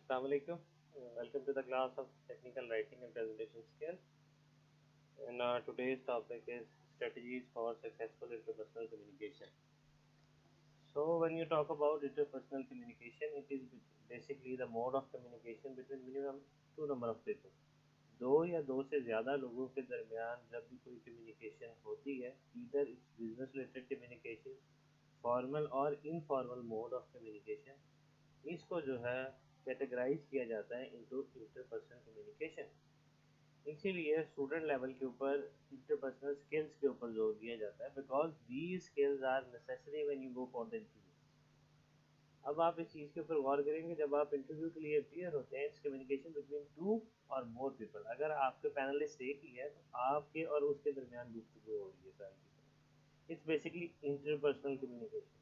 Assalamu alaikum. Welcome to the class of technical writing and presentation skills. And today's topic is strategies for successful interpersonal communication. So when you talk about interpersonal communication, it is basically the mode of communication between minimum two number of people. दो या दो से ज़्यादा लोगों के दरमियान जब भी कोई कम्युनिकेशन होती है, either it's business related communication, formal और इनफॉर्मल मोड ऑफ कम्युनिकेशन, इसको जो है कैटेगराइज किया जाता है इनटू इंटरपर्सनल कम्युनिकेशन। इसीलिए स्टूडेंट लेवल के ऊपर इंटरपर्सनल स्किल्स के ऊपर जोर दिया जाता है, because these skills are necessary when you go for the interview. अब आप इस चीज़ के ऊपर गौर करेंगे, जब आप इंटरव्यू के लिए अपियर होते हैं, इट्स कम्युनिकेशन बिटवीन टू और मोर पीपल। अगर आपके पैनलिस्ट एक ही है तो आपके और उसके दरमियान गुफ्तगू हो रही है सारी। It's basically interpersonal communication.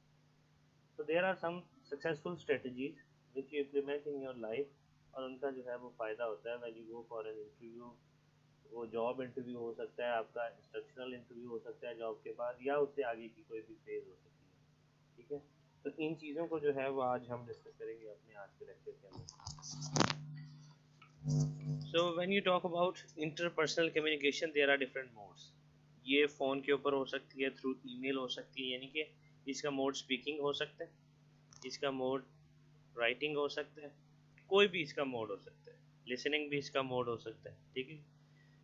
So there are some successful strategies which you implement in your life, और उनका जो है वो फ़ायदा होता है when you go for an interview। वो जॉब इंटरव्यू हो सकता है, आपका इंस्ट्रक्शनल इंटरव्यू हो सकता है जॉब के बाद, या उससे आगे की कोई भी फेज हो सकती है। ठीक है, तो इन चीज़ों को जो है वो आज हम डिस्कस करेंगे अपने आज के लेक्चर के अंदर। So when you talk about interpersonal communication, there are different modes. ये फ़ोन के ऊपर हो सकती है, थ्रू ईमेल हो सकती है, यानी कि इसका मोड स्पीकिंग हो सकता है, इसका मोड राइटिंग हो सकता है, कोई भी इसका मोड हो सकता है, लिसनिंग भी इसका मोड हो सकता है। ठीक है,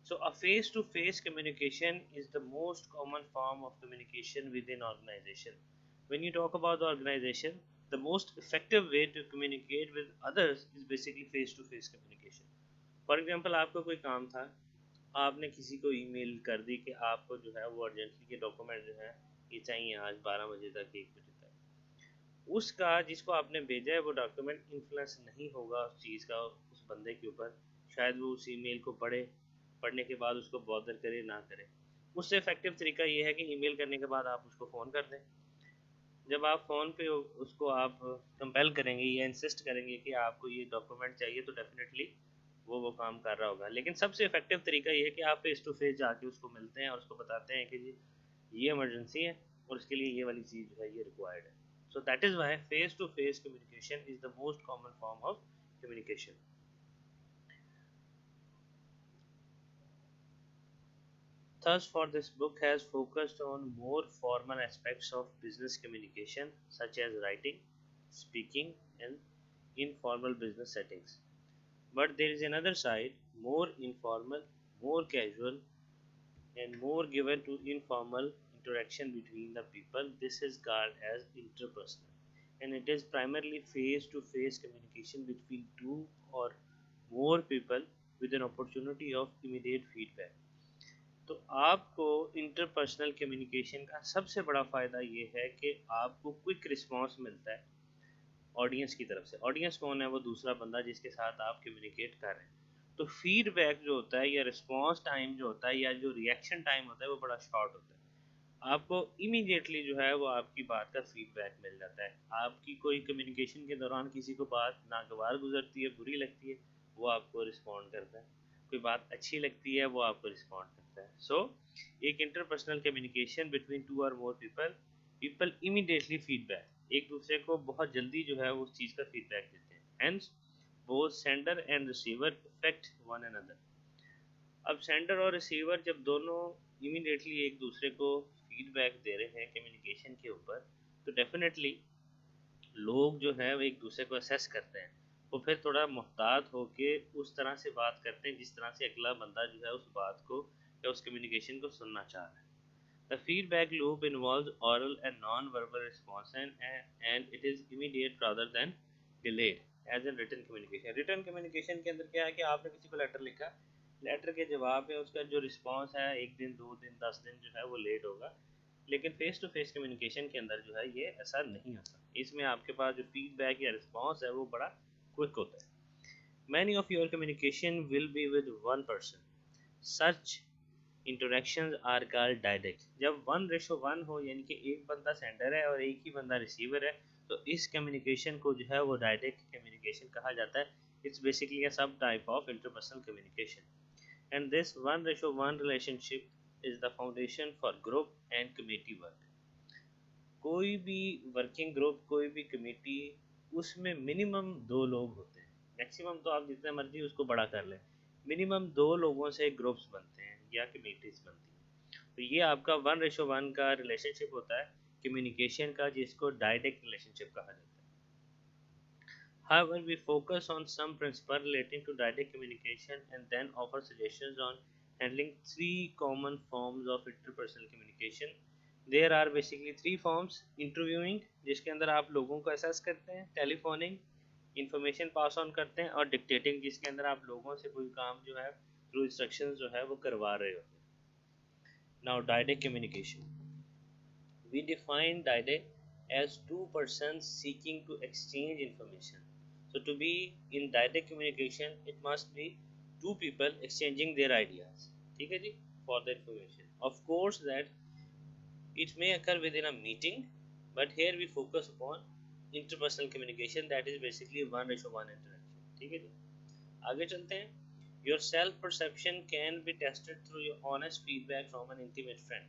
so a face to face communication is the most common form of communication within organisation. When you talk about the organisation, the most effective way to communicate with others is basically face to face communication. For example, आपका कोई काम था, आपने किसी को email कर दी कि आपको जो है वो अर्जेंटली के डॉक्यूमेंट जो है ये चाहिए आज 12 बजे तक, 1 बजे तक। उसका जिसको आपने भेजा है वो डॉक्यूमेंट इन्फ्लुएंस नहीं होगा उस चीज़ का उस बंदे के ऊपर। शायद वो उस ईमेल को पढ़ने के बाद उसको बॉदर करे ना करे। उससे इफेक्टिव तरीका ये है कि ईमेल करने के बाद आप उसको फ़ोन कर दें। जब आप फ़ोन पे उसको आप कंपेल करेंगे या इंसिस्ट करेंगे कि आपको ये डॉक्यूमेंट चाहिए, तो डेफिनेटली वो काम कर रहा होगा। लेकिन सबसे इफेक्टिव तरीका ये है कि आप फेस टू फेस जाके उसको मिलते हैं और उसको बताते हैं कि जी ये इमरजेंसी है और उसके लिए ये वाली चीज़ जो है ये रिक्वायर्ड है। So that is why face to face communication is the most common form of communication. Thus, for this book has focused on more formal aspects of business communication, such as writing, speaking, and informal business settings. But there is another side, more informal, more casual, and more given to informal interaction between the people. This is called as interpersonal, and it is primarily face-to-face communication between two or more people with an opportunity of immediate feedback. तो आपको interpersonal communication का सबसे बड़ा फ़ायदा ये है कि आपको क्विक रिस्पांस मिलता है ऑडियंस की तरफ से। ऑडियंस कौन है? वो दूसरा बंदा जिसके साथ आप कम्युनिकेट कर रहे हैं। तो फीडबैक जो होता है या रिस्पांस टाइम जो होता है या जो रिएक्शन टाइम होता है वो बड़ा शॉर्ट होता है। आपको इमीडिएटली जो है वो आपकी बात का फीडबैक मिल जाता है। आपकी कोई कम्युनिकेशन के दौरान किसी को बात नागवार गुजरती है, बुरी लगती है, वो आपको रिस्पॉन्ड करता है। कोई बात अच्छी लगती है, वो आपको रिस्पॉन्ड करता है। सो एक इंटरपर्सनल कम्युनिकेशन बिटवीन टू और मोर पीपल इमीडिएटली फीडबैक, एक दूसरे को बहुत जल्दी जो है उस चीज़ का फीडबैक देते हैं। Hence both sender and receiver effect one another. अब सेंडर और रिसीवर जब दोनों इमीडिएटली एक दूसरे को फीडबैक दे रहे हैं कम्युनिकेशन के ऊपर, तो डेफिनेटली लोग जो है वो एक दूसरे को असेस करते हैं। वो फिर थोड़ा मुहतात होके उस तरह से बात करते हैं जिस तरह से अगला बंदा जो है उस बात को या उस कम्युनिकेशन को सुनना चाह रहा है। The feedback loop involves oral and non-verbal response, and it is immediate rather than delayed as in written communication. Written communication के अंदर क्या है कि आपने किसी को लेटर लिखा, लेटर के जवाब में उसका जो रिस्पांस है 1 दिन 2 दिन 10 दिन जो है वो लेट होगा। लेकिन फेस टू फेस कम्युनिकेशन के अंदर जो है ये ऐसा नहीं होता। इसमें आपके पास जो फीडबैक या रिस्पांस है वो बड़ा क्विक होता है। Many of your communication will be with one person. Such interactions are called direct. जब 1:1 हो, यानी कि एक बंदा सेंडर है और एक ही बंदा रिसीवर है, तो इस कम्युनिकेशन को जो है वो डायरेक्ट कम्युनिकेशन कहा जाता है। इट्स बेसिकली अ सब type of interpersonal communication, and this 1:1 relationship is the foundation for group and committee work. कोई भी वर्किंग ग्रुप, कोई भी कमेटी, उसमें मिनिमम 2 लोग होते हैं। मैक्सिमम तो आप जितना मर्जी उसको बड़ा कर लें, मिनिमम 2 लोगों से ग्रुप्स बनते हैं या कम्युनिटीज़ बनती हैं। तो ये आपका 1:1 का रिलेशनशिप होता है कम्युनिकेशन का, जिसको डायरेक्ट रिलेशनशिप कहा जाता है। However, we focus on some principles relating to direct communication and then offer suggestions on handling three common forms of interpersonal communication. There are basically three forms: interviewing, जिसके अंदर आप लोगों को assess करते हैं; टेलीफोनिंग, इंफॉर्मेशन पास ऑन करते हैं; और डिक्टेटिंग, जिसके अंदर आप लोगों से कोई काम जो है थ्रू इंस्ट्रक्शंस जो है वो करवा रहे होते हैं। Now, direct communication. We define direct as two persons seeking to exchange information. So to be in direct communication, it must be two people exchanging their ideas. ठीक है जी, for the information. Of course that it may occur within a meeting, but here we focus upon interpersonal communication, that is basically 1:1 interaction. ठीक है जी, आगे चलते हैं. Your self perception can be tested through your honest feedback from an intimate friend.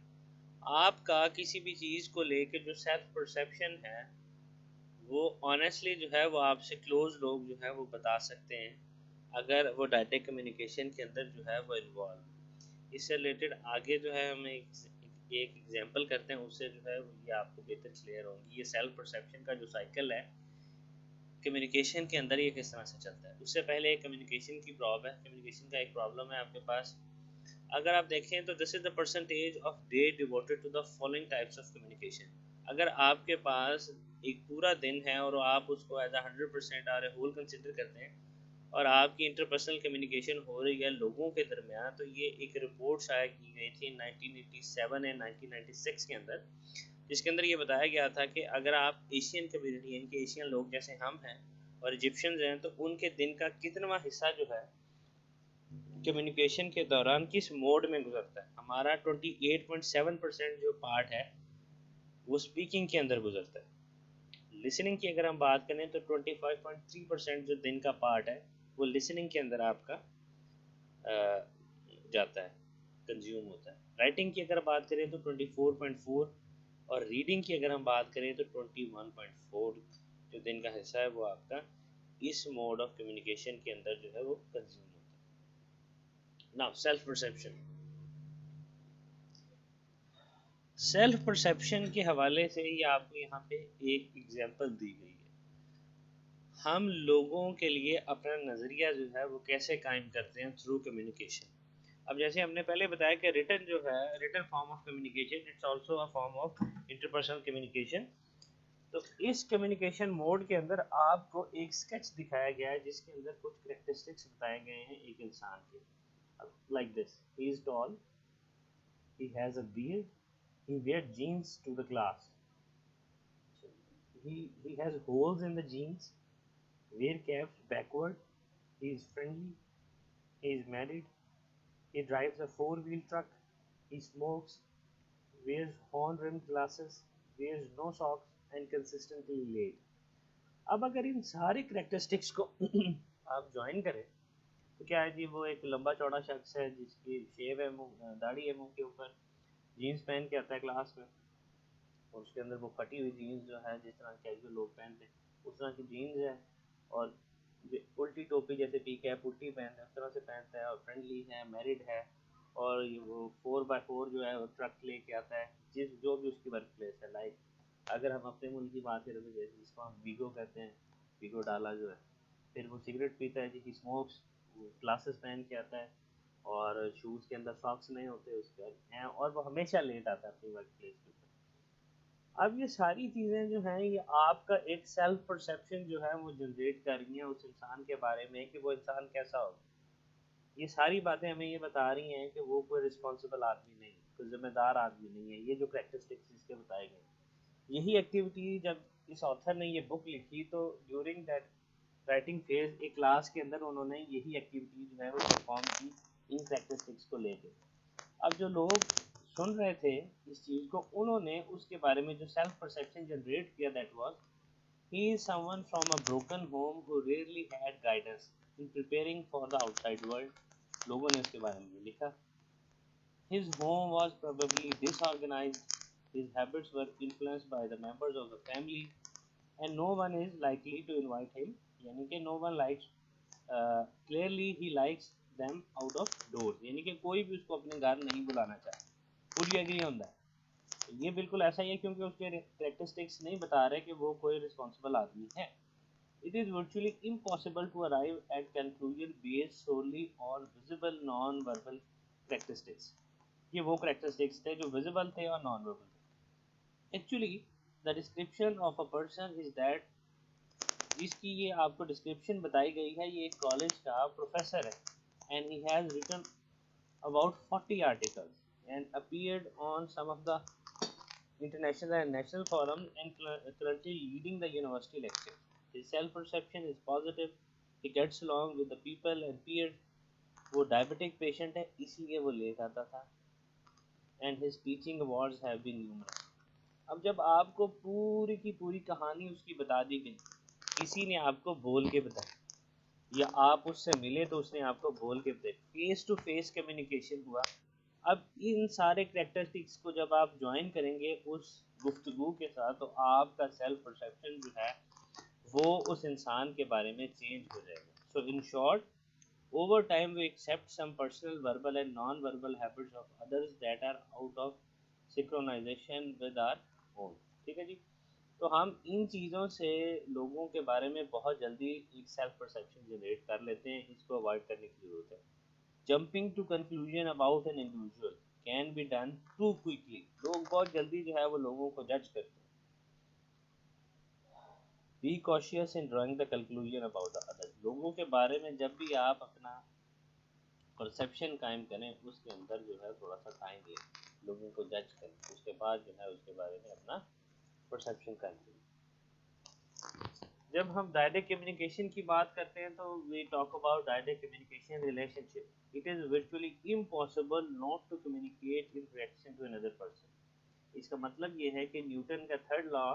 आपका किसी भी चीज़ को लेके जो सेल्फ परसेप्शन है वो ऑनेस्टली जो है वो आपसे क्लोज लोग जो है वो बता सकते हैं, अगर वो डायरेक्ट कम्युनिकेशन के अंदर जो है वो इन्वॉल्व। इससे रिलेटेड आगे जो है हम एक एग्जांपल करते हैं, उससे जो है ये आपको बेहतर क्लियर होंगी। ये सेल्फ परसेप्शन का जो साइकिल है कम्युनिकेशन के अंदर, ये किस तरह से चलता है। उससे पहले एक कम्युनिकेशन की प्रॉब्लम है, कम्युनिकेशन का एक प्रॉब्लम है आपके पास। अगर आप देखें तो this is the percentage of day devoted to the following types of communication. अगर आपके पास एक पूरा दिन है और आप उसको एज 100% और होल कंसिडर करते हैं और आपकी इंटरपर्सनल कम्युनिकेशन हो रही है लोगों के दरमियान, तो ये एक रिपोर्ट शाया की गई थी 1987 एंड 1996 के अंदर, जिसके अंदर ये बताया गया था कि अगर आप एशियन कम्युनिटी, यानी कि एशियन लोग जैसे हम हैं और इजिप्शियंस हैं, तो उनके दिन का कितनावा हिस्सा जो है कम्युनिकेशन के दौरान किस मोड में गुजरता है। हमारा 28.7% जो पार्ट है वो स्पीकिंग के अंदर गुजरता है। लिसनिंग की अगर हम बात करें तो 25.3% जो दिन का पार्ट है वो लिसनिंग के अंदर आपका जाता है, कंज्यूम होता है। राइटिंग की अगर बात करें तो 24.4, और रीडिंग की अगर हम बात करें तो 21.4 जो दिन का हिस्सा है वो आपका इस मोड ऑफ कम्युनिकेशन के अंदर जो है वो कंज्यूम होता है। Now self perception. Self perception के हवाले से ही आपको यहाँ पे एक एग्जांपल दी गई है। हम लोगों के लिए अपना नज़रिया जो है वो कैसे कायम करते हैं थ्रू कम्युनिकेशन। अब जैसे हमने पहले बताया कि रिटन जो है, written form of communication, it's also a form of interpersonal communication. तो इस कम्युनिकेशन मोड के अंदर आपको एक स्केच दिखाया गया है जिसके अंदर कुछ कैरेक्टरिस्टिक्स बताए गए हैं एक इंसान के। Like this, he is tall, he has a beard, he wears jeans to the class. So he has holes in the jeans, wear caps backward, he is friendly, he is married, he drives a four-wheel truck, he smokes, wears horn-rimmed glasses, wears no socks and consistently late. अब अगर इन सारे characteristics को आप join करें तो क्या है जी, वो एक लंबा चौड़ा शख्स है जिसकी शेव है, मुंह दाढ़ी है, मुंह के ऊपर, जीन्स पहन के आता है क्लास में, और उसके अंदर वो फटी हुई जीन्स जो है जिस तरह कैजुअल लोग पहनते हैं उस तरह की जीन्स है, और उल्टी टोपी जैसे पी कैप उल्टी पहनते हैं उस तरह से पहनता है, और फ्रेंडली है, मैरिड है, और वो 4x4 जो है वो ट्रक लेके आता है जो भी उसकी वर्क प्लेस है। लाइक अगर हम अपने मुल्क की बात करें तो जैसे जिसको हम वीगो कहते हैं, वीगो डाला जो है, फिर वो सिगरेट पीता है जी, ही स्मोक्स, ग्लासेस पहन के आता है और शूज़ के अंदर सॉक्स नहीं होते उसके हैं, और वो हमेशा लेट आता है अपनी वर्क प्लेस के ऊपर। अब ये सारी चीज़ें जो हैं ये आपका एक सेल्फ परसेप्शन जो है वो जनरेट कर रही हैं उस इंसान के बारे में कि वो इंसान कैसा हो। ये सारी बातें हमें ये बता रही हैं कि वो कोई रिस्पॉन्सिबल आदमी नहीं, कोई जिम्मेदार आदमी नहीं है। ये जो प्रैक्टिस इसके बताए गए, यही एक्टिविटी जब इस ऑथर ने ये बुक लिखी तो ड्यूरिंग दैट राइटिंग फेज एक क्लास के अंदर उन्होंने यही एक्टिविटी जो है वो परफॉर्म की इन प्रैक्टिस को लेके। अब जो लोग सुन रहे थे इस चीज़ को, उन्होंने उसके बारे में जो सेल्फ परसेप्शन जनरेट किया, that was he is someone from a broken home who rarely had guidance in preparing for the outside world. लोगों ने उसके बारे में लिखा, his home was probably disorganized, his habits were influenced by the members of the family and no one is likely to invite him, यानी कि no one likes clearly he likes them out of doors, यानी कि कोई भी उसको अपने घर नहीं बुलाना चाहे, फुली एग्री होता है। ये बिल्कुल ऐसा ही है क्योंकि उसके कैरेक्टरिस्टिक्स नहीं बता रहे कि वो कोई रिस्पॉन्सिबल आदमी है। It is virtually impossible to arrive at conclusion based solely on visible non-verbal characteristics. ये वो characteristics थे जो visible थे और non-verbal थे। Actually, the description of a person is that, जिसकी ये आपको description बताई गई है, ये एक कॉलेज का प्रोफेसर है and he has written about 40 articles and appeared on some of the international and national forums and currently leading the university lecture. His self-perception is positive. He gets along with the people and peers. वो diabetic patient है इसीलिए वो late आता था। And his teaching awards have been numerous. अब जब आपको पूरी की पूरी कहानी उसकी बता दी गई, किसी ने आपको बोल के बताई या आप उससे मिले तो उसने आपको बोल के बताई, फेस टू फेस कम्युनिकेशन हुआ। अब इन सारे करैक्टरिस्टिक्स को जब आप ज्वाइन करेंगे उस गुफ्तगू के साथ, तो आपका सेल्फ परसेप्शन जो है वो उस इंसान के बारे में चेंज हो जाएगा। So in short, over time we accept some personal verbal and non verbal habits of others that are out of synchronisation with our own. ठीक है जी। तो हम इन चीज़ों से लोगों के बारे में बहुत जल्दी एक सेल्फ परसेप्शन जनरेट कर लेते हैं, इसको अवॉइड करने की ज़रूरत है। Jumping to conclusion about an individual can be done too quickly. लोग बहुत जल्दी जो है वो लोगों को जज करते हैं। Be cautious in drawing the conclusion about the others. लोगों के बारे में जब भी आप अपना परसेप्शन कायम करें, उसके अंदर जो है थोड़ा सा टाइम लें, लोगों को जज करें, उसके बाद जो है उसके बारे में अपना परसेप्शन कायम करें। जब हम डायरेक्ट कम्युनिकेशन की बात करते हैं तो we talk about direct communication relationship. It is virtually impossible not to communicate in reaction to another person। इसका मतलब ये है कि न्यूटन का थर्ड लॉ,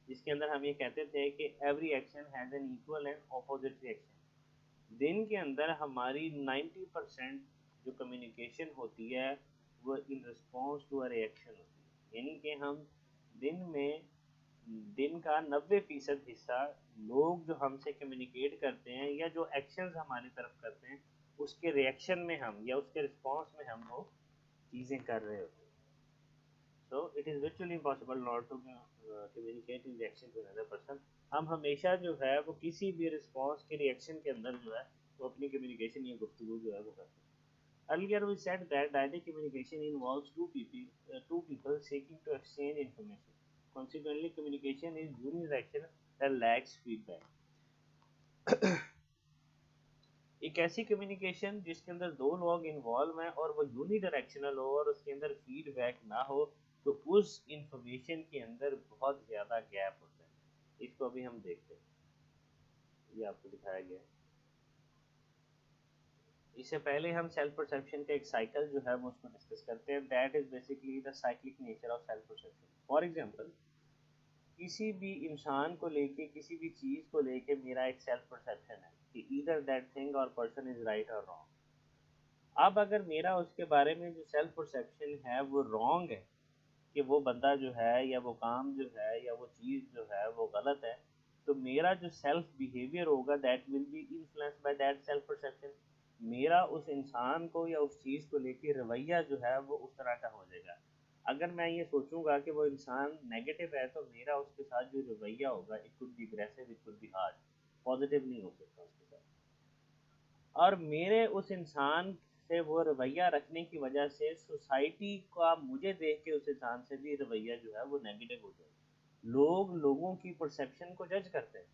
जिसके अंदर हम ये कहते थे कि every action has an equal and opposite reaction. दिन के अंदर हमारी 90% जो कम्युनिकेशन होती है वो in response to a reaction होती है, यानी कि हम दिन का 90% हिस्सा लोग जो हमसे कम्युनिकेट करते हैं या जो एक्शंस हमारी तरफ करते हैं उसके रिएक्शन में हम या उसके रिस्पॉन्स में हम वो चीज़ें कर रहे होते हैं। So it is virtually impossible not to communicate in reaction to another person। हम हमेशा जो है वो किसी भी रिस्पॉन्स के रिएक्शन के अंदर जो है वो अपनी कम्युनिकेशन या गुफ्तगू जो है वो करते हैं। Earlier we said that direct communication involves two people seeking to exchange information। Consequently, communication is unidirectional that lacks feedback। एक ऐसी कम्युनिकेशन जिसके अंदर दो लोग इन्वॉल्व हैं और वो यूनिडायरेक्शनल हो और उसके अंदर फीडबैक ना हो, तो उस इंफॉर्मेशन के अंदर बहुत ज़्यादा गैप होता है। इसको अभी हम देखते हैं, ये आपको दिखाया गया है। इससे पहले हम सेल्फ परसेप्शन का एक साइकिल जो है वो उसको डिस्कस करते हैं। That is basically the cyclic nature of self perception. For example, किसी भी इंसान को लेके, किसी भी चीज़ को लेके मेरा एक सेल्फ परसेप्शन है कि ईदर दैट थिंग और पर्सन इज राइट और रॉन्ग। अब अगर मेरा उसके बारे में जो सेल्फ परसेप्शन है वो रॉन्ग है कि वो बंदा जो है या वो काम जो है या वो चीज़ जो है वो गलत है, तो मेरा जो सेल्फ बिहेवियर होगा that will be influenced by that self perception. मेरा उस इंसान को या उस चीज़ को लेके रवैया जो है वो उस तरह का हो जाएगा। अगर मैं ये सोचूंगा कि वो इंसान नेगेटिव है तो मेरा उसके साथ जो रवैया होगा, it could be aggressive, it could be harsh, positive नहीं हो सकता उसके साथ। और मेरे उस इंसान से वो रवैया रखने की वजह से सोसाइटी का मुझे देख के उस इंसान से भी रवैया जो है वो नेगेटिव हो जाए। लोग लोगों की परसेप्शन को जज करते हैं।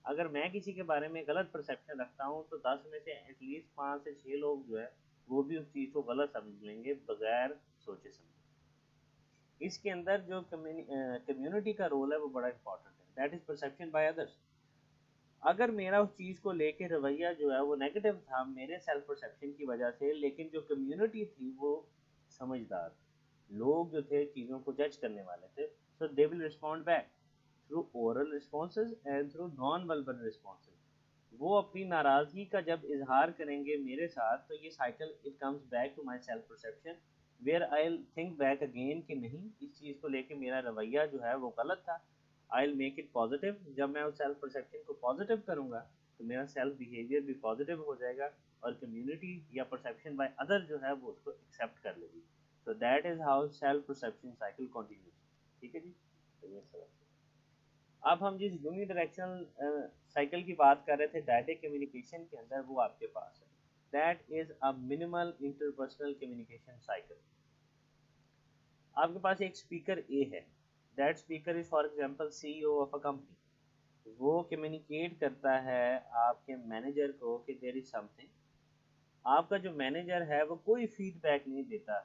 अगर मैं किसी के बारे में गलत परसेप्शन रखता हूँ तो 10 में से एटलीस्ट 5 से 6 लोग जो है वो भी उस चीज़ को गलत समझ लेंगे बगैर सोचे समझे। इसके अंदर जो कम्युनिटी का रोल है वो बड़ा इंपॉर्टेंट है। That is perception by others. अगर मेरा उस चीज़ को लेके रवैया जो है वो नेगेटिव था मेरे सेल्फ परसेप्शन की वजह से, लेकिन जो कम्युनिटी थी वो समझदार, लोग जो थे चीज़ों को जज करने वाले थे, so they will respond back through oral responses and through non verbal responses. वो अपनी नाराज़गी का जब इजहार करेंगे मेरे साथ, तो ये cycle it comes back to my self perception where I think back again कि नहीं, इस चीज़ को लेके मेरा रवैया जो है वो गलत था। I will make it positive. जब मैं उस सेल्फ परसेप्शन को पॉजिटिव करूंगा तो मेरा सेल्फ बिहेवियर भी पॉजिटिव हो जाएगा और कम्युनिटी या परसेप्शन बाय अदर जो है वो उसको एक्सेप्ट कर लेगी। तो that is how self perception cycle continues. ठीक है जी। तो ये सब अब हम जिस यूनिडायरेक्शनल साइकिल की बात कर रहे थे डायरेक्ट कम्युनिकेशन के अंदर, वो आपके पास है। That is a minimal interpersonal communication cycle. आपके पास एक स्पीकर ए है। That speaker is for example CEO of a company. वो कम्युनिकेट करता है आपके मैनेजर को कि देयर इज समथिंग। आपका जो मैनेजर है वो कोई फीडबैक नहीं देता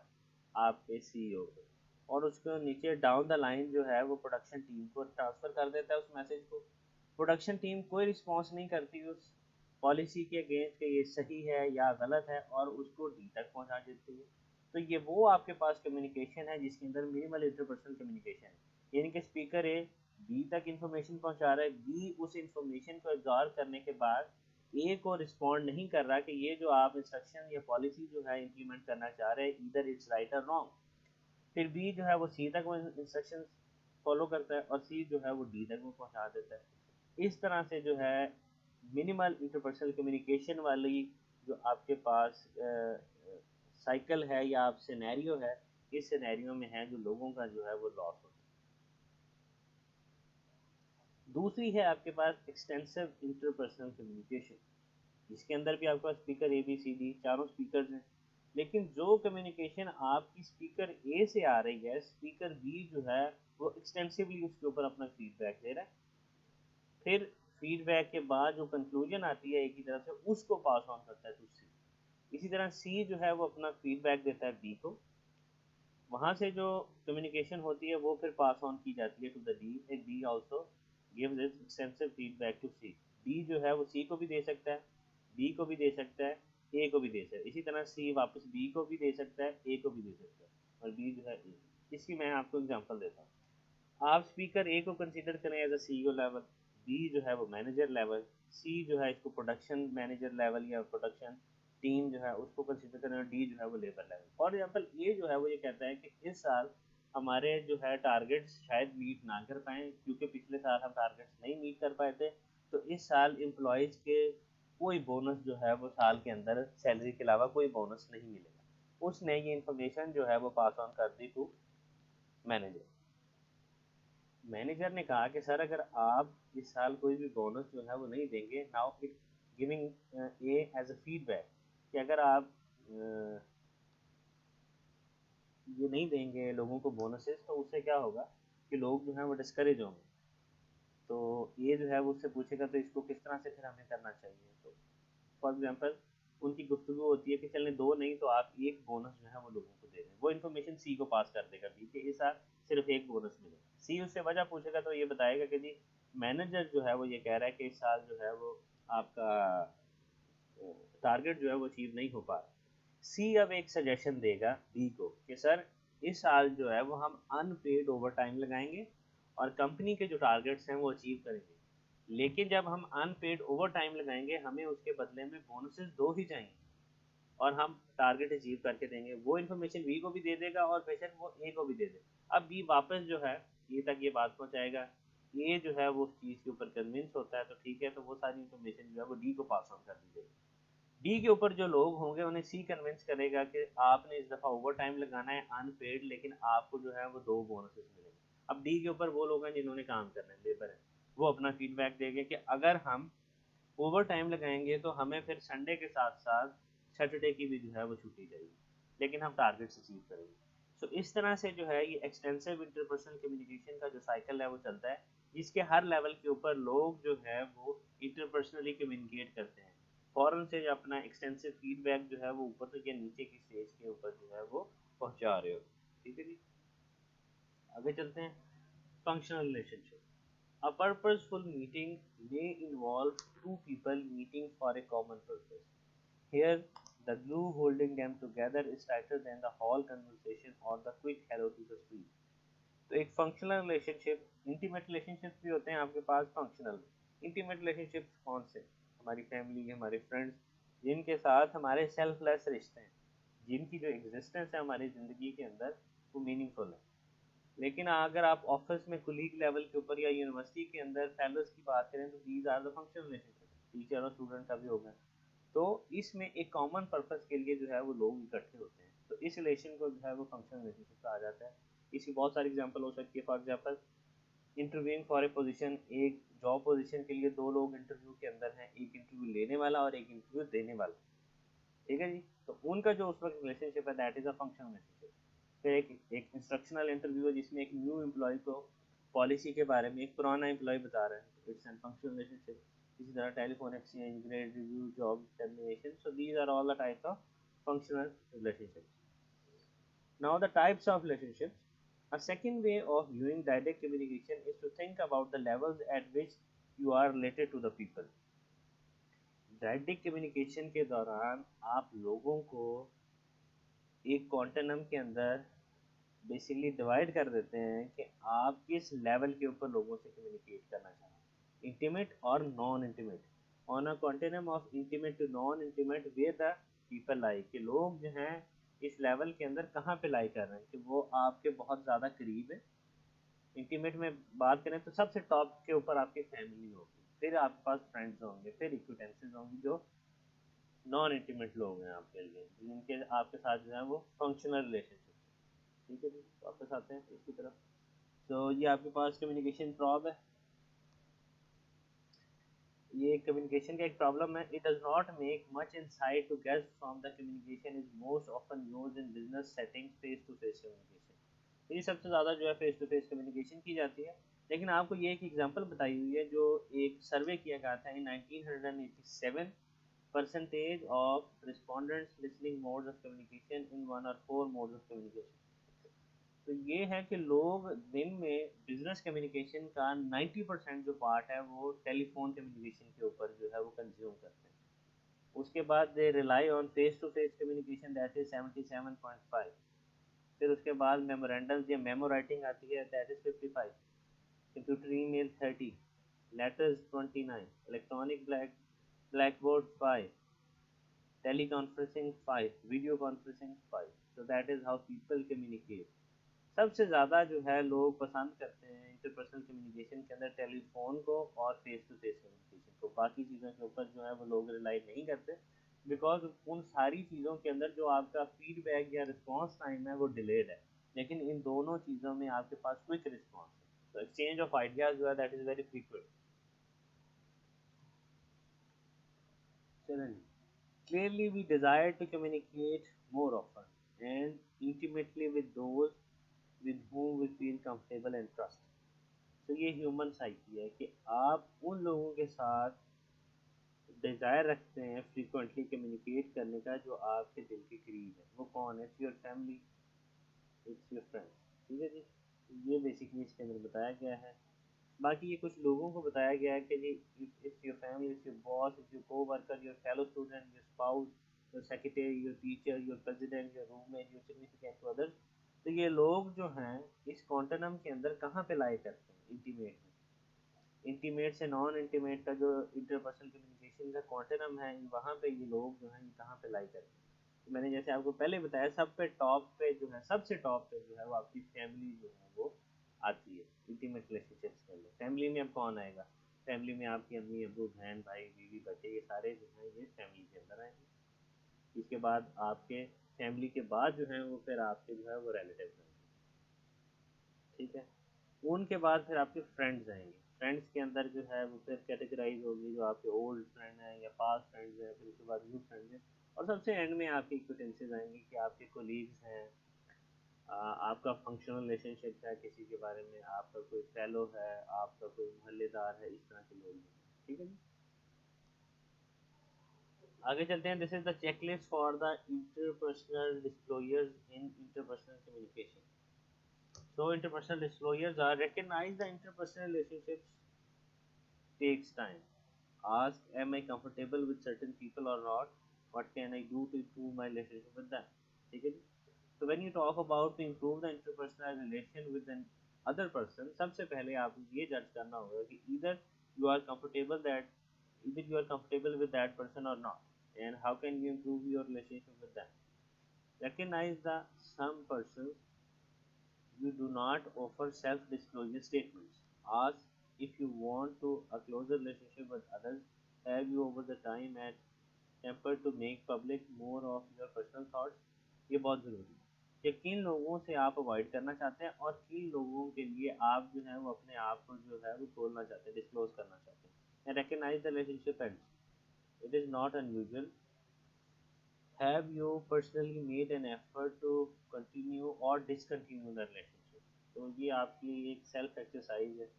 आपके सीईओ को, और उसको नीचे डाउन द लाइन जो है वो प्रोडक्शन टीम को ट्रांसफर कर देता है उस मैसेज को। प्रोडक्शन टीम कोई रिस्पॉन्स नहीं करती उस पॉलिसी के अगेंस्ट कि ये सही है या गलत है, और उसको डी तक पहुंचा देती है। तो ये वो आपके पास कम्युनिकेशन है जिसके अंदर मिनिमल इंटरपर्सनल कम्युनिकेशन है, यानी कि स्पीकर ए बी तक इंफॉर्मेशन पहुंचा रहा है, बी उस इंफॉर्मेशन को एब्जॉर्व करने के बाद ए को रिस्पॉन्ड नहीं कर रहा कि ये जो आप इंस्ट्रक्शन या पॉलिसी जो है इम्प्लीमेंट करना चाह रहे हैं इधर इट्स राइट और रॉन्ग। फिर बी जो है वो सी तक वो इंस्ट्रक्शन फॉलो करता है और सी जो है वो डी तक वो पहुंचा देता है। इस तरह से जो है मिनिमल इंटरपर्सनल कम्युनिकेशन वाली जो आपके पास साइकिल है या आप सिनेरियो है, इस सिनेरियो में है जो लोगों का जो है वो लॉस होता है। दूसरी है आपके पास एक्सटेंसिव इंटरपर्सनल कम्युनिकेशन, जिसके अंदर भी आपके पास speaker A B C D चारों स्पीकर्स हैं, लेकिन जो कम्युनिकेशन आपकी स्पीकर ए से आ रही है, स्पीकर बी जो है वो एक्सटेंसिवली उसके ऊपर अपना फीडबैक दे रहा है। फिर फीडबैक के बाद जो कंक्लूजन आती है एक ही तरफ से उसको पास ऑन करता है टू सी। इसी तरह सी जो है वो अपना फीडबैक देता है बी को, वहां से जो कम्युनिकेशन होती है वो फिर पास ऑन की जाती है to the D, and D also gives its extensive feedback to C. D जो है वो सी को भी दे सकता है, बी को भी दे सकता है, ए को भी दे सकता है। इसी तरह सी वापस बी को भी दे सकता है, ए को भी दे सकता है, और बी जो है ए। इसकी मैं आपको एग्जांपल देता हूँ। आप स्पीकर ए को कंसीडर करें as a CEO level, B जो है वो मैनेजर लेवल, सी जो है इसको प्रोडक्शन मैनेजर लेवल या प्रोडक्शन टीम जो है उसको कंसीडर करें, और डी जो है वो लेबर लेवल। फॉर एग्जांपल ए जो है वो ये कहता है कि इस साल हमारे जो है टारगेट्स शायद मीट ना कर पाए, क्योंकि पिछले साल हम टारगेट्स नहीं मीट कर पाए थे, तो इस साल एम्प्लॉयज़ के कोई बोनस जो है वो साल के अंदर सैलरी के अलावा कोई बोनस नहीं मिलेगा। उसने ये इन्फॉर्मेशन जो है वो पास ऑन कर दी टू मैनेजर। मैनेजर ने कहा कि सर अगर आप इस साल कोई भी बोनस जो है वो नहीं देंगे, now it giving A as a feedback कि अगर आप ये नहीं देंगे लोगों को बोनसेस, तो उससे क्या होगा कि लोग जो हैं वो डिस्करेज होंगे। तो ये जो है वो उससे पूछेगा तो इसको किस तरह से फिर हमें करना चाहिए। तो फॉर एग्जांपल उनकी गुफ्तगू होती है कि चलें दो नहीं तो आप एक बोनस जो है वो लोगों को दे दें। वो इन्फॉर्मेशन सी को पास कर देगा बी कि इस साल सिर्फ एक बोनस मिलेगा। सी उससे वजह पूछेगा तो ये बताएगा कि जी मैनेजर जो है वो ये कह रहा है कि इस साल जो है वो आपका टारगेट जो है वो अचीव नहीं हो पा रहा। सी अब एक सजेशन देगा बी को कि सर इस साल जो है वो हम अनपेड ओवर टाइम लगाएंगे और कंपनी के जो टारगेट्स हैं वो अचीव करेंगे, लेकिन जब हम अनपेड ओवर टाइम लगाएंगे हमें उसके बदले में बोनसेस दो ही चाहिए और हम टारगेट अचीव करके देंगे। वो इन्फॉर्मेशन बी को भी दे देगा और बेशक वो ए को भी दे देगा। अब बी वापस जो है ए तक ये बात पहुंचाएगा, ए जो है वो उस चीज़ के ऊपर कन्विंस होता है, तो ठीक है, तो वो सारी इन्फॉर्मेशन जो है वो डी को पास ऑन कर दी जाएगी। डी के ऊपर जो लोग होंगे उन्हें सी कन्विंस करेगा कि आपने इस दफ़ा ओवर टाइम लगाना है अनपेड, लेकिन आपको जो है वो दो बोनसेस मिलेंगे। अब डी के ऊपर वो लोग हैं जिन्होंने काम करना है, लेबर है, वो अपना फीडबैक देंगे कि अगर हम ओवर टाइम लगाएंगे तो हमें फिर संडे के साथ साथ सैटरडे की भी जो है वो छुट्टी चाहिए, लेकिन हम टारगेट्स अचीव करेंगे। तो इस तरह से जो है ये एक्सटेंसिव इंटरपर्सनल कम्युनिकेशन का जो साइकिल है वो चलता है, जिसके हर लेवल के ऊपर लोग जो है वो इंटरपर्सनली कम्युनिकेट करते हैं। फॉरन से जो अपना एक्सटेंसिव फीडबैक जो है वो ऊपर तक या नीचे की स्टेज के ऊपर जो है वो पहुंचा रहे हो। ठीक है जी, आगे चलते हैं। Functional relationship. A purposeful meeting may involve two people meeting for a common purpose. Here, the glue holding them together is tighter than the whole conversation or the quick hello to the street. तो एक functional relationship, intimate relationship भी होते हैं आपके पास functional. Intimate relationships कौन से? हमारी family, हमारे फ्रेंड्स, जिनके साथ हमारे सेल्फलेस रिश्ते हैं, जिनकी जो एग्जिस्टेंस है हमारी ज़िंदगी के अंदर वो मीनिंगफुल है। लेकिन अगर आप ऑफिस में कुलीग लेवल के ऊपर या यूनिवर्सिटी के अंदर फेलोज की बात करें तो these are the functional relationship. Teacher और स्टूडेंट का भी होगा। तो इसमें एक कॉमन पर्पस के लिए जो है वो लोग इकट्ठे होते हैं, तो इस रिलेशन को जो है वो फंक्शनल रिलेशनशिप कहा जाता है। इसकी बहुत सारी एग्जांपल हो सकती है। For example interviewing for a position, एक जॉब पोजीशन के लिए दो लोग इंटरव्यू के अंदर हैं, एक इंटरव्यू लेने वाला और एक इंटरव्यू देने वाला, ठीक है जी। तो उनका जो उस वक्त रिलेशनशिप है that is a functional relationship. फिर एक इंस्ट्रक्शनल इंटरव्यू है जिसमें एक न्यू एम्प्लॉय को पॉलिसी के बारे में एक पुराना एम्प्लॉय बता रहा है, तो इट्स एन फंक्शनल रिलेशनशिप। इसी तरह telephone exchange, grade review, job termination, so these are all the types of functional relationships. Now the types of relationships. A second way of viewing direct communication is to think about the levels at which you are related to the people. Direct communication के दौरान आप लोगों को एक continuum के अंदर basically divide कर देते हैं कि आप किस लेवल के ऊपर लोगों से कम्युनिकेट करना चाह रहे हैं, इंटीमेट और non intimate. On a continuum of intimate to non intimate where the people lie, कि लोग जो हैं इस लेवल के अंदर कहाँ पे लाई कर रहे हैं, कि वो आपके बहुत ज़्यादा करीब है। इंटीमेट में बात करें तो सबसे टॉप के ऊपर आपकी फैमिली होगी, फिर आपके पास फ्रेंड्स होंगे, फिर इक्विटेंसेस होंगी जो नॉन इंटीमेट लोग हैं आपके लिए, जिनके आपके साथ जो है वो फंक्शनल रिलेशनशिप। ठीक है जी, वापस आते हैं इसकी तरफ। तो ये आपके पास कम्युनिकेशन प्रॉब है, ये कम्युनिकेशन का एक प्रॉब्लम है। It does not make much insight to get from the communication is most often used in business settings, face to face communication. ये सबसे ज़्यादा जो है फेस टू फेस कम्युनिकेशन की जाती है। लेकिन आपको ये एक एग्जांपल बताई हुई है जो एक सर्वे किया गया था इन 1987, percentage of respondents listening modes of communication in one or four modes of communication। तो ये है कि लोग दिन में बिजनेस कम्युनिकेशन का 90% जो पार्ट है वो टेलीफोन कम्युनिकेशन के ऊपर जो है वो कंज्यूम करते हैं। उसके बाद they rely on face to face communication that is 77.5। फिर उसके बाद मेमोरेंडम या मेमो राइटिंग आती है that is 55, computer email 30, letters 29, electronic black board 5, teleconferencing 5, video conferencing 5। so that is how people communicate। सबसे ज़्यादा जो है लोग पसंद करते हैं इंटरपर्सनल कम्युनिकेशन के अंदर टेलीफोन को और फेस टू फेस कम्युनिकेशन को। बाकी चीज़ों के ऊपर जो है वो लोग रिलाई नहीं करते, बिकॉज उन सारी चीज़ों के अंदर जो आपका फीडबैक या रिस्पॉन्स टाइम है वो डिलेड है, लेकिन इन दोनों चीज़ों में आपके पास क्विक रिस्पॉन्स है। तो एक्सचेंज ऑफ आइडियाज जो है दैट इज़ वेरी फ्रीक्वेंट। चलें, clearly we desire to communicate more often and intimately with those with whom we feel comfortable and trust। तो ये ह्यूमन साइकी है कि आप उन लोगों के साथ डिज़ायर रखते हैं फ्रीक्वेंटली कम्युनिकेट करने का जो आपके दिल के करीब है। वो कौन है? It's your family, it's your friends. ठीक है जी, ये बेसिकली इसके अंदर बताया गया है। बाकी ये कुछ लोगों को बताया गया है कि जी it's your family, it's your boss, it's your coworker, your fellow student, your spouse, your secretary, your teacher, your president, your roommate, your significant others. तो ये लोग जो हैं इस कॉन्टिनम के अंदर कहाँ पे लाई करते हैं? इंटीमेट में। इंटीमेट से नॉन इंटीमेट का जो इंटरपर्सनल कम्युनिकेशन का कॉन्टिनम है, वहाँ पे ये लोग जो हैं कहाँ पे लाई करते हैं? तो मैंने जैसे आपको पहले बताया, सब पे टॉप पे जो है, सबसे टॉप पे जो है वो आपकी फैमिली जो है वो आती है इंटीमेट रिलेशनशिप्स के अंदर। फैमिली में अब कौन आएगा? फैमिली में आपकी अम्मी, अब्बू, बहन, भाई, बीवी, बच्चे, ये सारे जो हैं ये फैमिली के अंदर आएंगे। इसके बाद आपके फैमिली के बाद जो है वो फिर आपके जो है वो रिलेटिव आएंगे। ठीक है, उनके बाद फिर आपके फ्रेंड्स आएंगे। फ्रेंड्स के अंदर जो है वो फिर कैटेगराइज होगी, जो आपके ओल्ड फ्रेंड हैं या पास्ट फ्रेंड्स हैं, फिर उसके बाद न्यू फ्रेंड्स हैं, और सबसे एंड में आपके एक्विटेंसेस आएंगे कि आपके कोलीग्स हैं, आपका फंक्शनल रिलेशनशिप है किसी के बारे में, आपका कोई फेलो है, आपका कोई मोहल्लेदार है, इस तरह के लोग हैं। ठीक है जी, आगे चलते हैं। This is the checklist for the interpersonal disclosures in interpersonal communication. So interpersonal disclosures are: recognize the interpersonal relationships takes time. Ask, am I comfortable with certain people or not? What can I do to improve my relationship with them? ठीक है जी। So when you talk about to improve the interpersonal relation with an other person, सबसे पहले आपको ये जज करना होगा कि either you are comfortable with that person or not, and how can you improve your relationship with them. Recognize the some persons you do not offer self-disclosure statements. Ask if you want to a closer relationship with others. have you over the time and temper to make public more of your personal thoughts? ये बहुत ज़रूरी है कि किन लोगों से आप avoid करना चाहते हैं और किन लोगों के लिए आप जो है वो अपने आप को जो है वो खोलना चाहते हैं, डिस्क्लोज करना चाहते हैं. And recognize the relationship ends. It is not unusual. Have you personally made an effort to continue or discontinue the relationship? तो ये आपकी एक सेल्फ एक्सरसाइज है.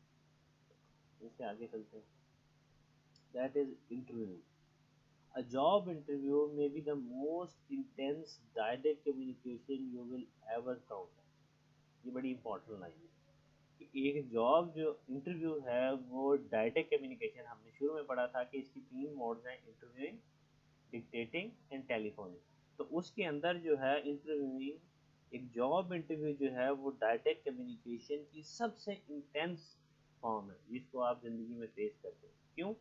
इससे आगे चलते हैं. That is interview. A job interview may be the most intense direct communication you will ever encounter. ये बड़ी इंपॉर्टेंट लाइन है कि एक जॉब जो इंटरव्यू है वो डायरेक्ट कम्युनिकेशन, हमने शुरू में पढ़ा था कि इसकी तीन मोड्स हैं: इंटरव्यूइंग, डिक्टेटिंग एंड टेलीफोनिक. तो उसके अंदर जो है इंटरव्यूइंग, एक जॉब इंटरव्यू जो है वो डायरेक्ट कम्युनिकेशन की सबसे इंटेंस फॉर्म है जिसको आप ज़िंदगी में फेस करते हैं. क्यों?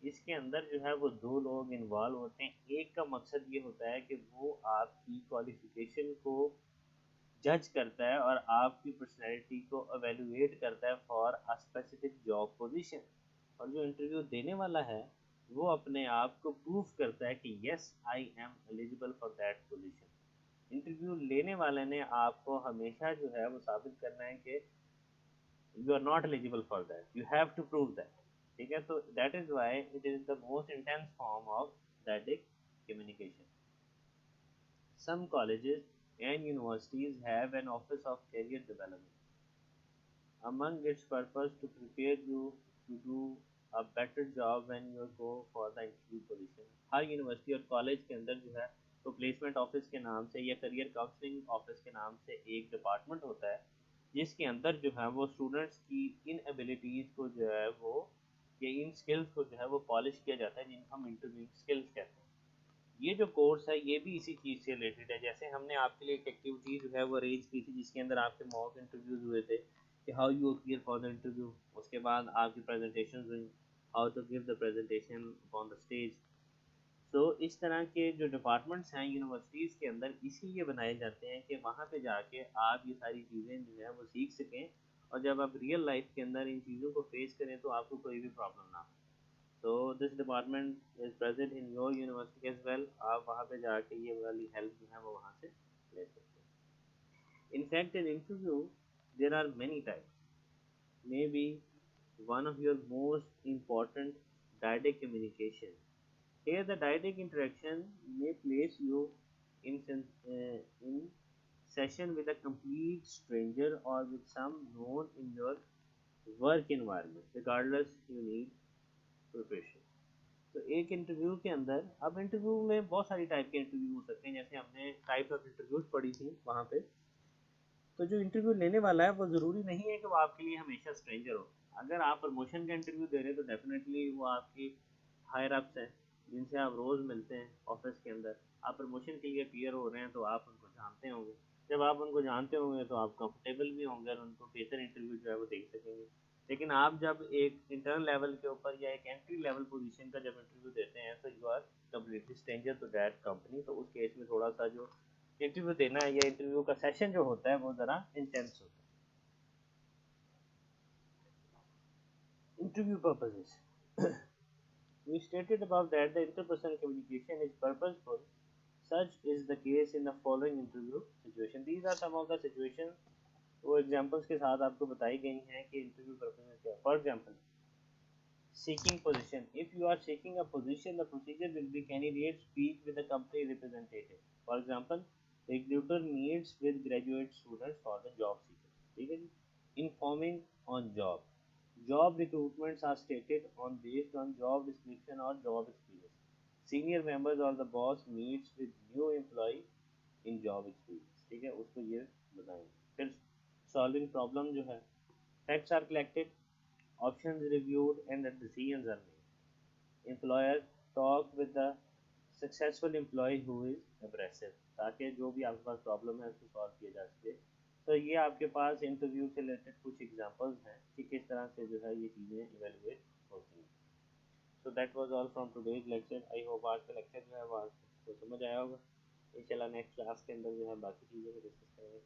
इसके अंदर जो है वो दो लोग इन्वॉल्व होते हैं. एक का मकसद ये होता है कि वो आपकी क्वालिफिकेशन को जज करता है और आपकी पर्सनैलिटी को एवेलुएट करता है for a specific job position. और जो इंटरव्यू देने वाला है वो अपने आप को प्रूफ करता है कि yes I am eligible for that position. Interview लेने वाले ने आपको हमेशा जो है वो साबित करना है कि you are not eligible for that, you have to prove that. ठीक है, तो that is why it is the most intense form of direct communication. Some colleges and universities have an office of career development. Among its purpose to prepare you to do a better job when you go for the interview position. Her university और college के अंदर जो है तो placement office के नाम से या करियर काउंसलिंग ऑफिस के नाम से एक डिपार्टमेंट होता है जिसके अंदर जो है वो स्टूडेंट्स की इन एबिलिटीज़ को जो है वो या इन स्किल्स को जो है वो पॉलिश किया जाता है जिनको हम इंटरव्यू स्किल्स कहते हैं. ये जो कोर्स है ये भी इसी चीज़ से रिलेटेड है. जैसे हमने आपके लिए एक एक्टिविटी जो है वो अरेंज की थी जिसके अंदर आपके मॉक इंटरव्यूज हुए थे कि how you appear for the interview. उसके बाद आपकी प्रेजेंटेशन हुई, how to give the presentation on the stage. तो इस तरह के जो डिपार्टमेंट्स हैं यूनिवर्सिटीज़ के अंदर इसीलिए बनाए जाते हैं कि वहाँ पे जाके आप ये सारी चीज़ें जो है वो सीख सकें और जब आप रियल लाइफ के अंदर इन चीज़ों को फेस करें तो आपको कोई भी प्रॉब्लम ना हो. तो this department is present in your university as well. आप वहाँ पे जाके ये वाली हेल्प जो है वो वहाँ से ले सकते हैं. In fact, in interview, there are many types. Maybe one of your most important direct communication. Here, the direct interaction may place you in session with a complete stranger or with some known in your work environment, regardless you need preparation. तो एक interview के अंदर, अब interview में बहुत सारी type के interview हो सकते हैं जैसे हमने टाइप्स ऑफ इंटरव्यूज पढ़ी थी वहाँ पे. तो जो इंटरव्यू लेने वाला है वो ज़रूरी नहीं है कि वो आपके लिए हमेशा स्ट्रेंजर हो. अगर आप प्रमोशन का इंटरव्यू दे रहे हैं तो डेफिनेटली वो आपकी हायर अप्स हैं जिनसे आप रोज़ मिलते हैं ऑफिस के अंदर. आप प्रमोशन के लिए अपीयर हो रहे हैं तो आप उनको जानते होंगे. जब आप उनको जानते होंगे तो आप कंफर्टेबल भी होंगे और उनको बेहतर इंटरव्यू जो है वो देख सकेंगे. लेकिन आप जब एक इंटर्न लेवल के ऊपर या एक एंट्री लेवल पोजीशन का जब इंटरव्यू देते हैं तो you are completely stranger to that company. तो उस केस में थोड़ा सा जो इंटरव्यू देना है या इंटरव्यू का सेशन जो होता है वो ज़रा इंटेंस होता है. Interview purposes. We stated above that the interpersonal communication is purposeful. Such is the case in the following interview situation. These are some of the situations वो एग्जांपल्स के साथ आपको बताई गई हैं कि इंटरव्यू पर्पसेस क्या है. For example, seeking position. If you are seeking a position, the procedure will be candidate speak with the company representative. For example, recruiter meets with graduate students for the job seeker. ठीक है जी. Informing on job. Job recruitments are stated on based on job description or job experience. Senior members or the boss meets with new employee in job experience. ठीक है, उसको ये बताएंगे. फिर solving problem जो है, facts are collected, options reviewed and the decisions are made. Employer talk with the successful employee who is abrasive ताकि जो भी आपके पास प्रॉब्लम है उसको सॉल्व किया जा सके. तो ये आपके पास इंटरव्यू से रिलेटेड कुछ एग्जांपल्स हैं कि किस तरह से जो है ये चीज़ें इवेलुएट होती हैं. So that was all from today's lecture. I hope आज का लेक्चर जो है वो आपको समझ आया होगा. इंशाल्लाह नेक्स्ट क्लास के अंदर जो है बाकी चीज़ों को डिस्कस करेंगे.